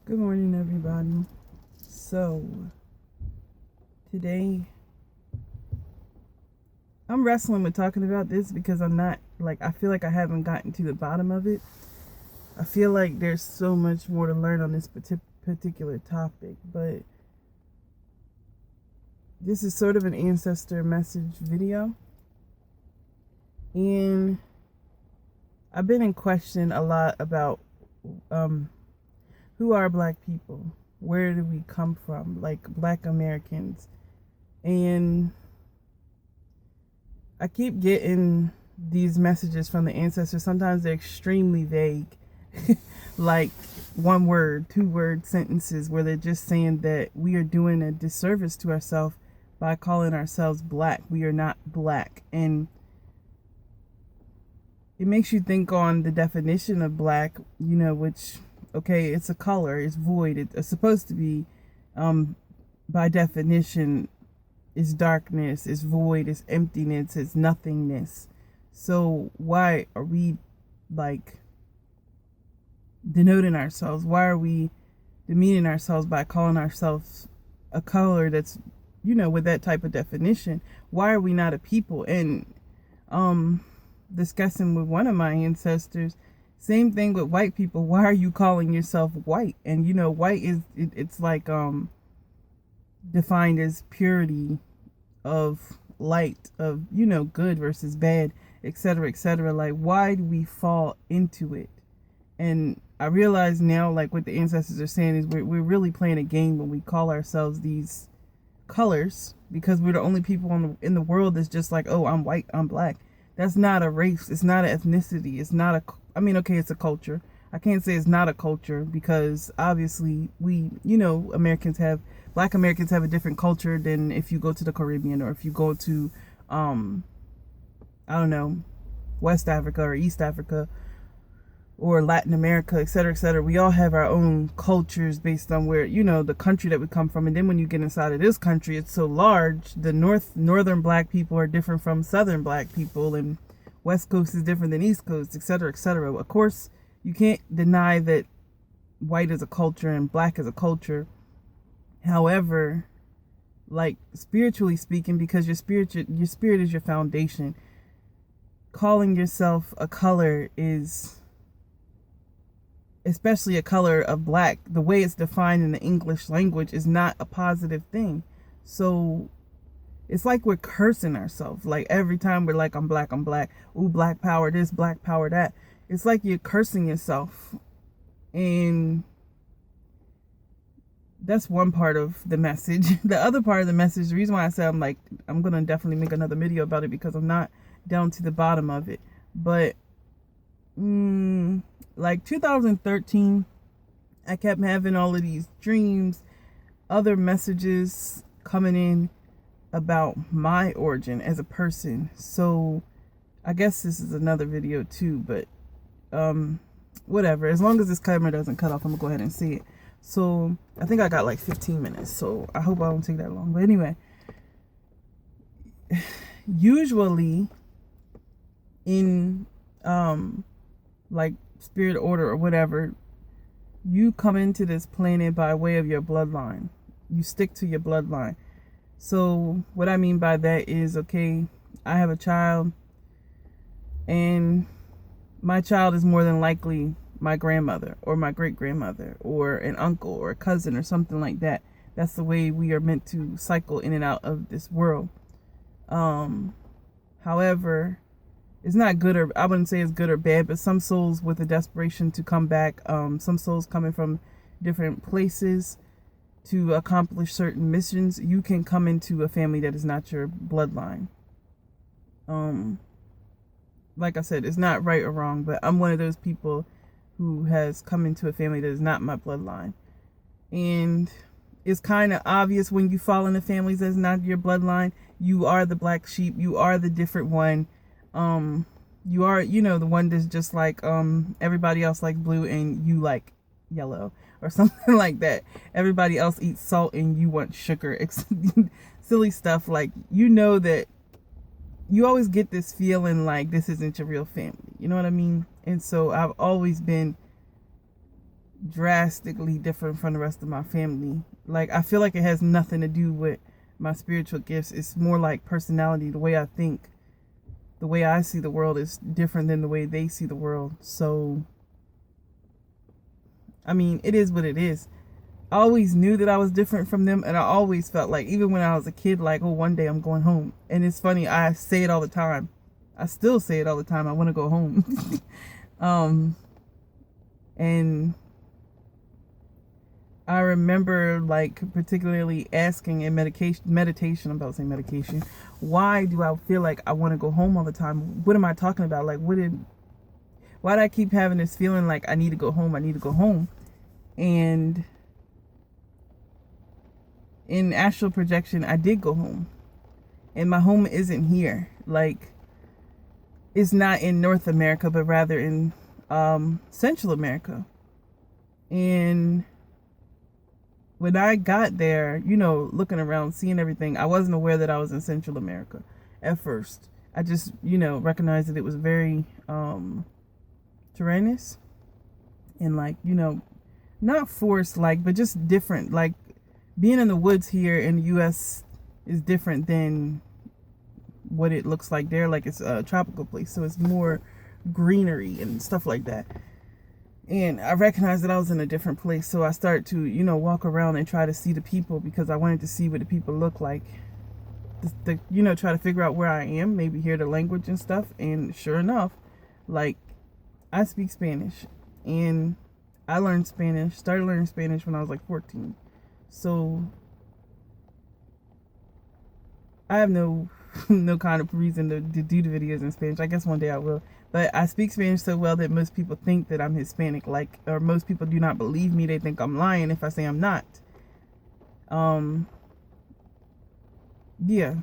Good morning, everybody. So, today I'm wrestling with talking about this because I feel like I haven't gotten to the bottom of it. I feel like there's so much more to learn on this particular topic, but this is sort of an ancestor message video. And I've been in question a lot about who are Black people? Where do we come from? Like Black Americans. And I keep getting these messages from the ancestors. Sometimes they're extremely vague. Like 1 word, 2 word sentences where they're just saying that we are doing a disservice to ourselves by calling ourselves Black. We are not Black. And it makes you think on the definition of Black, which, okay, it's a color, it's void, it's supposed to be, by definition, is darkness, is void, is emptiness, is nothingness. So why are we denoting ourselves? Why are we demeaning ourselves by calling ourselves a color that's, with that type of definition? Why are we not a people? And discussing with one of my ancestors, same thing with white people. Why are you calling yourself white? And white is it's like defined as purity of light, of good versus bad, etc., etc. Like, why do we fall into it? And I realize now, like what the ancestors are saying, is we're really playing a game when we call ourselves these colors, because we're the only people in the world that's just like, oh, I'm white, I'm Black. That's not a race. It's not an ethnicity. It's not okay, it's a culture. I can't say it's not a culture, because obviously we, Black Americans have a different culture than if you go to the Caribbean, or if you go to, West Africa or East Africa or Latin America, etc., etc. We all have our own cultures based on where, the country that we come from. And then when you get inside of this country, it's so large. The northern Black people are different from southern Black people, and West Coast is different than East Coast, etc., etc. Of course, you can't deny that white is a culture and Black is a culture. However, like spiritually speaking, because your spirit is your foundation, calling yourself a color is, especially a color of Black, the way it's defined in the English language, is not a positive thing. So it's like we're cursing ourselves. Like every time we're like, I'm Black. Ooh, Black power this, Black power that. It's like you're cursing yourself. And that's one part of the message. The other part of the message, the reason why I said I'm going to definitely make another video about it, because I'm not down to the bottom of it. But like 2013, I kept having all of these dreams, other messages coming in about my origin as a person. So I guess this is another video too, but whatever. As long as this camera doesn't cut off, I'm gonna go ahead and see it. So I think I got like 15 minutes, so I hope I don't take that long. But anyway, usually in like spirit order or whatever, you come into this planet by way of your bloodline. You stick to your bloodline. So what I mean by that is, okay, I have a child, and my child is more than likely my grandmother or my great grandmother or an uncle or a cousin or something like that. That's the way we are meant to cycle in and out of this world. However, it's not good, or I wouldn't say it's good or bad, but some souls with a desperation to come back, some souls coming from different places to accomplish certain missions, you can come into a family that is not your bloodline. Like I said, it's not right or wrong, but I'm one of those people who has come into a family that is not my bloodline. And it's kind of obvious when you fall into families that's not your bloodline. You are the black sheep. You are the different one. You are, the one that's just like everybody else like blue and you like yellow or something like that. Everybody else eats salt and you want sugar. Silly stuff. Like, that you always get this feeling like this isn't your real family. You know what I mean? And so I've always been drastically different from the rest of my family. Like, I feel like it has nothing to do with my spiritual gifts. It's more like personality. The way I think, the way I see the world is different than the way they see the world. So, I mean, it is what it is. I always knew that I was different from them, and I always felt like, even when I was a kid, like, oh, one day I'm going home. And it's funny, I say it all the time. I still say it all the time. I want to go home. And I remember, like, particularly asking in meditation, I'm about to say medication, why do I feel like I want to go home all the time? What am I talking about? Like, why do I keep having this feeling like I need to go home? I need to go home. And in astral projection, I did go home. And my home isn't here. Like, it's not in North America, but rather in Central America. And when I got there, you know, looking around, seeing everything, I wasn't aware that I was in Central America at first. I just, you know, recognized that it was very terraneous and, like, you know, not forest like, but just different. Like, being in the woods here in the U.S. is different than what it looks like there. Like, it's a tropical place, so it's more greenery and stuff like that. And I recognized that I was in a different place, so I started to, you know, walk around and try to see the people, because I wanted to see what the people look like. You know, try to figure out where I am, maybe hear the language and stuff. And sure enough, like, I speak Spanish, and I started learning Spanish when I was like 14. So I have no kind of reason to do the videos in Spanish. I guess one day I will. But I speak Spanish so well that most people think that I'm Hispanic. Like, or most people do not believe me. They think I'm lying if I say I'm not. Yeah.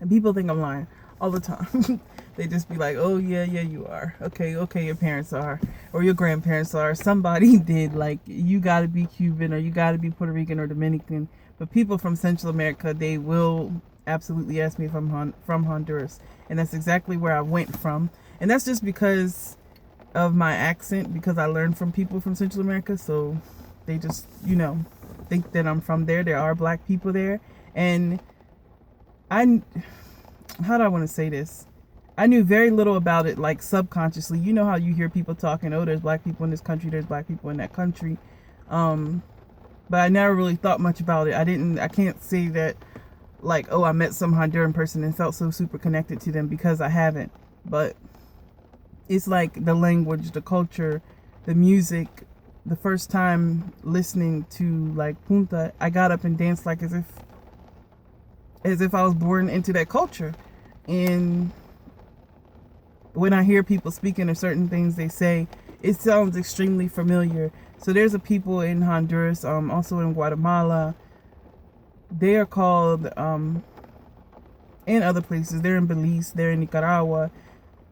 And people think I'm lying all the time. They just be like, oh, yeah, you are. Okay, your parents are. Or your grandparents are. Somebody did. Like, you got to be Cuban, or you got to be Puerto Rican or Dominican. But people from Central America, they will absolutely ask me if I'm from Honduras. And that's exactly where I went from. And that's just because of my accent, because I learned from people from Central America. So they just, you know, think that I'm from there. There are black people there. And how do I want to say this? I knew very little about it, like, subconsciously. You know how you hear people talking, oh, there's black people in this country, there's black people in that country. But I never really thought much about it. I can't say that, like, oh, I met some Honduran person and felt so super connected to them, because I haven't. But it's like the language, the culture, the music. The first time listening to, like, punta, I got up and danced like as if I was born into that culture. And when I hear people speaking of certain things they say, it sounds extremely familiar. So there's a people in Honduras, also in Guatemala. They are called, and other places. They're in Belize, they're in Nicaragua,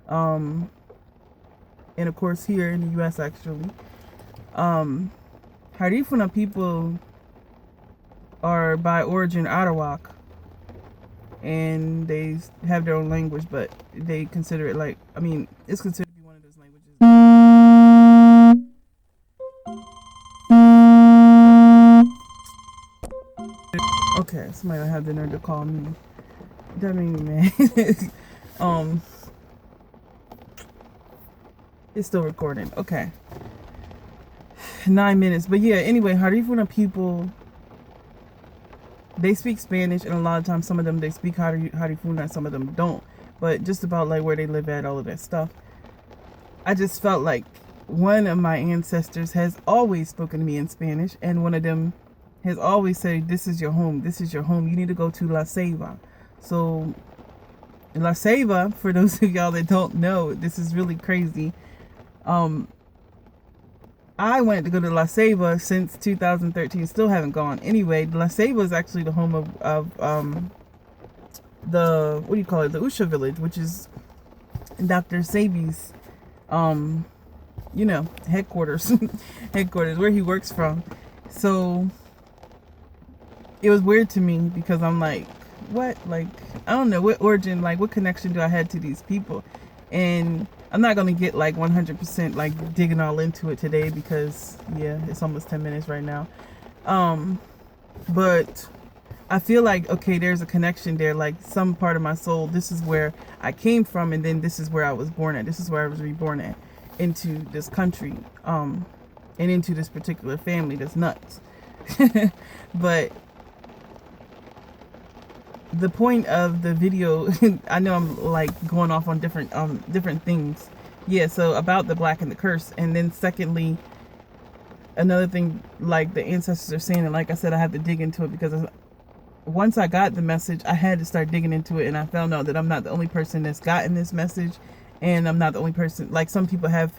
and of course here in the U.S. actually. Harifuna people are by origin Arawak, and they have their own language, but they consider it, like, I mean, it's considered to be one of those languages. Okay, somebody will have the nerve to call me. That made me mad. It's still recording. Okay. 9 minutes. But yeah, anyway, Harifuna people, they speak Spanish, and a lot of times some of them, they speak Harifuna, some of them don't. But just about, like, where they live at, all of that stuff. I just felt like one of my ancestors has always spoken to me in Spanish, and one of them has always said, this is your home, this is your home, you need to go to La Ceiba. So La Ceiba, for those of y'all that don't know, this is really crazy. I wanted to go to La Ceiba since 2013, still haven't gone. Anyway, La Ceiba is actually the home of the, what do you call it, the Usha village, which is Dr. Sebi's, you know, headquarters, where he works from. So it was weird to me, because I'm like, what? Like, I don't know what origin, like, what connection do I have to these people? And I'm not going to get like 100% like digging all into it today because yeah, it's almost 10 minutes right now. But I feel like, okay, there's a connection there, like some part of my soul, this is where I came from, and then this is where I was born at, this is where I was reborn at, into this country, and into this particular family that's nuts. But the point of the video, I know I'm like going off on different things. Yeah, so about the black and the curse, and then secondly, another thing, like the ancestors are saying, and like I said, I have to dig into it because once I got the message, I had to start digging into it, and I found out that I'm not the only person that's gotten this message, and I'm not the only person, like some people have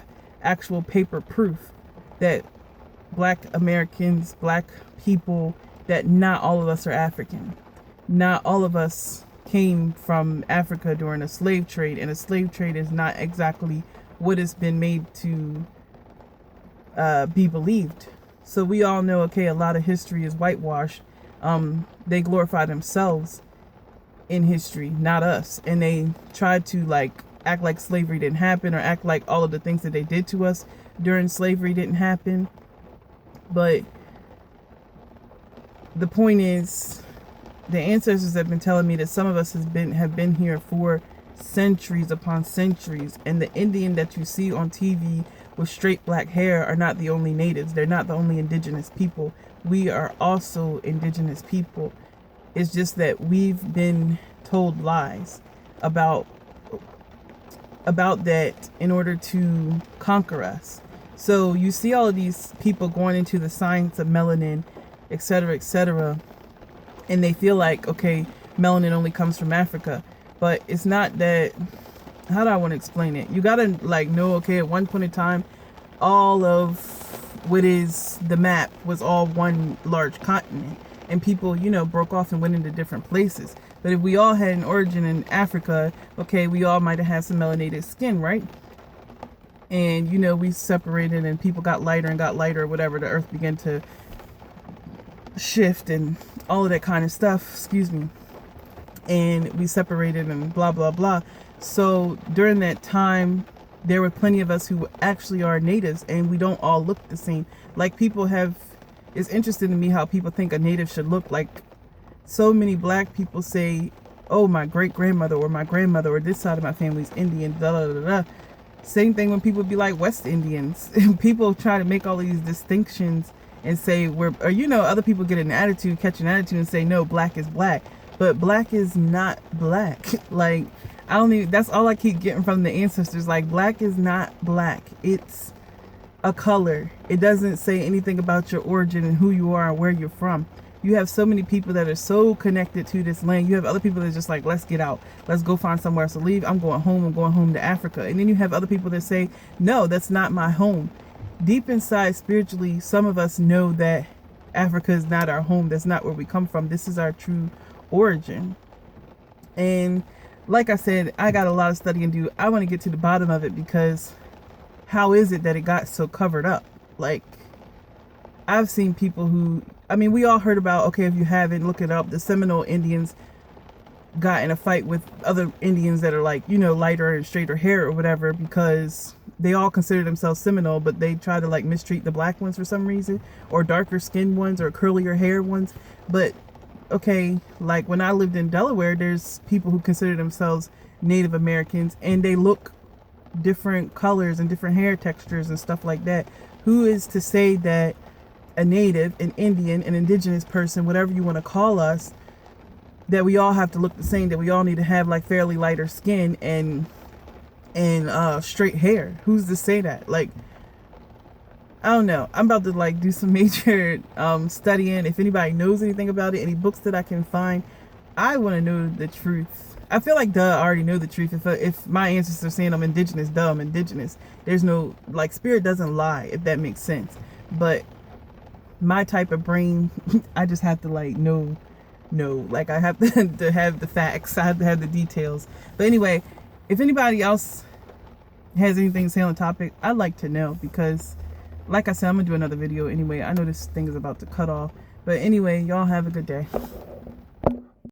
actual paper proof that black Americans, black people, that not all of us are African. Not all of us came from Africa during a slave trade, and a slave trade is not exactly what has been made to be believed. So we all know, okay, a lot of history is whitewashed. They glorify themselves in history, not us, and they tried to like act like slavery didn't happen, or act like all of the things that they did to us during slavery didn't happen. But the point is, the ancestors have been telling me that some of us have been here for centuries upon centuries, and the Indian that you see on TV with straight black hair are not the only natives. They're not the only indigenous people. We are also indigenous people. It's just that we've been told lies about that in order to conquer us. So you see all of these people going into the science of melanin, etc., and they feel like, okay, melanin only comes from Africa. But it's not that. How do I want to explain it? You gotta like know, okay, at one point in time, all of what is the map was all one large continent, and people, you know, broke off and went into different places. But if we all had an origin in Africa, okay, we all might have had some melanated skin, right? And you know, we separated, and people got lighter and got lighter, or whatever. The earth began to shift and all of that kind of stuff, excuse me, and we separated and blah blah blah. So during that time, there were plenty of us who actually are natives, and we don't all look the same. Like people have, it's interesting to me how people think a native should look. Like so many black people say, oh, my great grandmother or my grandmother or this side of my family's Indian, da da da da. Same thing when people be like West Indians. People try to make all these distinctions and say we're, or you know, other people get an attitude, catch an attitude, and say no, black is black. But black is not black. Like, I don't even, that's all I keep getting from the ancestors. Like, black is not black. It's a color. It doesn't say anything about your origin and who you are and where you're from. You have so many people that are so connected to this land. You have other people that are just like, let's get out. Let's go find somewhere else to leave. I'm going home. I'm going home to Africa. And then you have other people that say, no, that's not my home. Deep inside, spiritually, some of us know that Africa is not our home. That's not where we come from. This is our true origin. And like I said, I got a lot of studying to do. I want to get to the bottom of it, because how is it that it got so covered up? Like, I've seen people who, I mean, we all heard about, okay, if you haven't, look it up. The Seminole Indians got in a fight with other Indians that are like, you know, lighter and straighter hair or whatever, because they all consider themselves Seminole, but they try to like mistreat the black ones for some reason, or darker skinned ones, or curlier hair ones. But okay, like when I lived in Delaware, there's people who consider themselves Native Americans, and they look different colors and different hair textures and stuff like that. Who is to say that a native, an Indian, an indigenous person, whatever you want to call us, that we all have to look the same, that we all need to have like fairly lighter skin and straight hair? Who's to say that? Like, I don't know. I'm about to like do some major studying. If anybody knows anything about it, any books that I can find, I want to know the truth. I feel like I already know the truth. If my ancestors are saying I'm indigenous, I'm indigenous. There's no, like, spirit doesn't lie, if that makes sense. But my type of brain, I just have to like know, like I have to have the facts. I have to have the details. But anyway, if anybody else has anything to say on the topic, I'd like to know, because like I said, I'm gonna do another video anyway. I know this thing is about to cut off, but anyway, y'all have a good day.